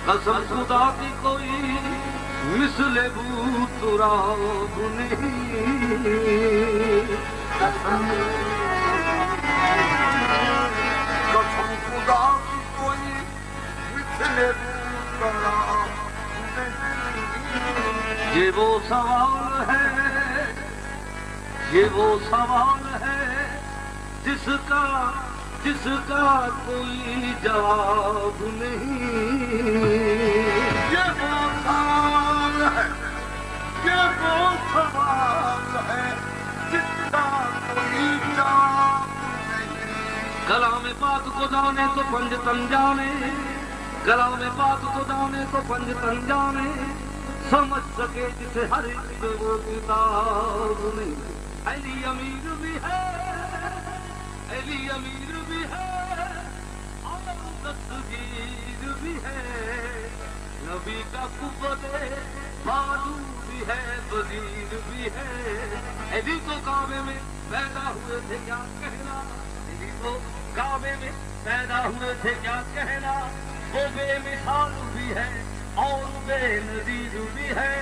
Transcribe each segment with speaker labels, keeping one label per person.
Speaker 1: कसम खुदा की कोई मिसले बूतुरा नहीं। कसम खुदा की कोई मिसले बूतुरा नहीं। ये वो सवाल है जिसका कोई जवाब नहीं। ये वो सवाल है जिसका कोई जवाब नहीं। कलाम पाक को जाने तो पंज तन जाने, कलाम पाक को जाने तो पंज तन जाने, समझ सके जिसे हर एक वो किताब नहीं। अली अमीर भी है, अली अमीर भी है और दस्तगीर भी है, नबी का कुव्वत बाजू भी है, वजीर भी है। अली को काबे में पैदा हुए थे क्या कहना, अली को काबे में पैदा हुए थे क्या कहना। वो बेमिसाल भी है और बेनजीर भी है,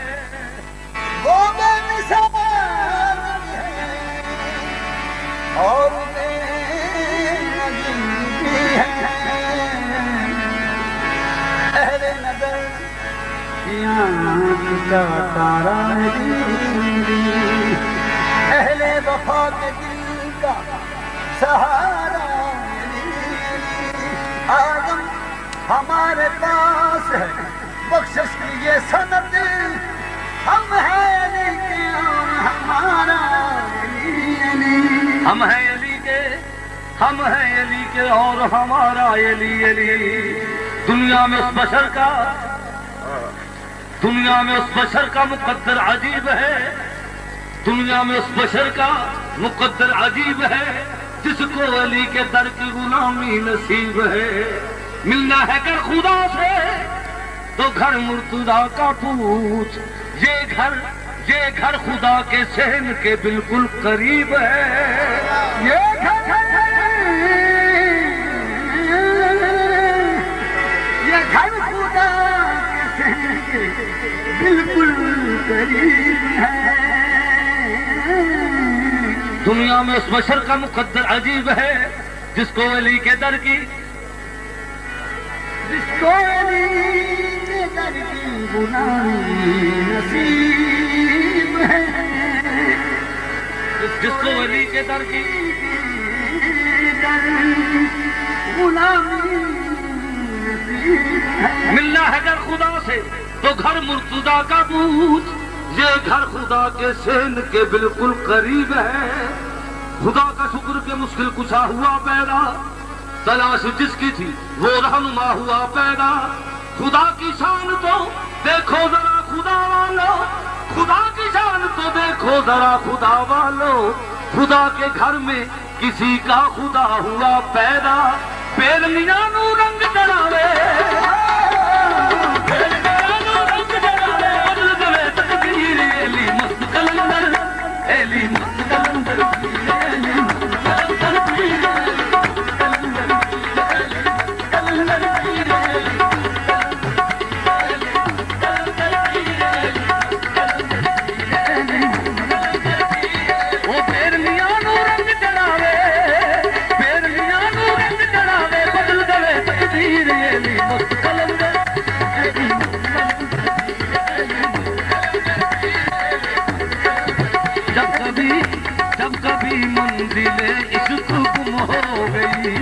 Speaker 1: वो बेमिसाल भी है और का तारा अहले वफा के दिल का सहारा। आदम हमारे पास है बख्शिश की ये सनत, हम हैं अली के और हमारा हम हैं अली के, हम हैं अली के और हमारा अली। दुनिया में उस बशर का मुकद्दर अजीब है, दुनिया में उस बशर का मुकद्दर अजीब है, जिसको अली के दर की गुलामी नसीब है। मिलना है कर खुदा से तो घर मुर्तजा का पूछ, ये घर खुदा के सहन के बिल्कुल करीब है। ये घर खुदा के सहन के बिल्कुल करीब है। दुनिया में उस बशर का मुकद्दर अजीब है, जिसको अली के दर की गुलामी नसीब है, जिसको अली के दर की गुलामी नसीब है। मिलना है घर खुदा से तो घर मुर्तजा का पूछ, ये घर खुदा के सेन के बिल्कुल करीब है। खुदा का शुक्र के मुश्किल कुशा हुआ पैदा, तलाश जिसकी थी वो रहनुमा हुआ पैदा। खुदा की शान तो देखो जरा खुदा वालो, खुदा की शान तो देखो जरा खुदा वालो। खुदा के घर में किसी का खुदा हुआ पैदा, बेलमिया नू रंग चढ़ावे, बदल गए तकदीर गई,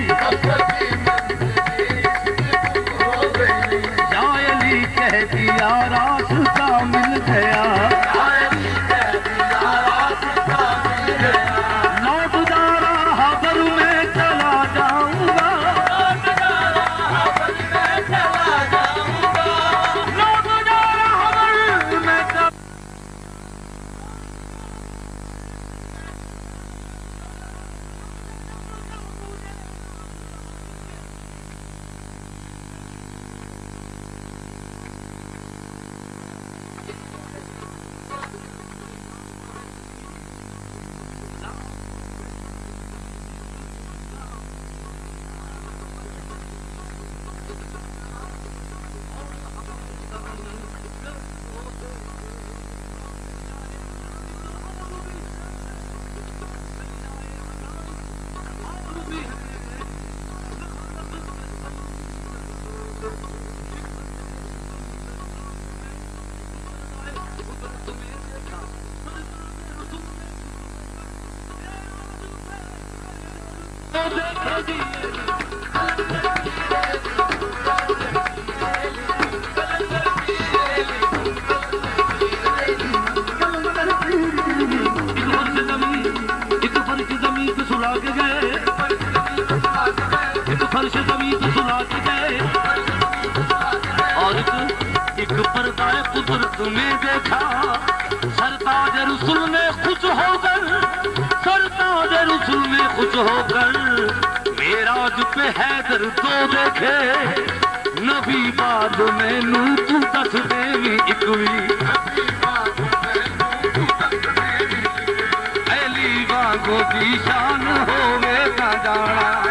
Speaker 1: शायरी कह दिया रास्ता मिल गया, लौट जा रहा घर में चला जाऊंगा, लौट जा रहा घर में चला। कुदरत में देखा सरताज रसूल में खुश होकर, सरताज रसूल में खुश होकर मेराज पे हैदर तो देखे, नबी बाद में नू तू दस देवी इकवी, अली वांगो की शान होवे का जाना।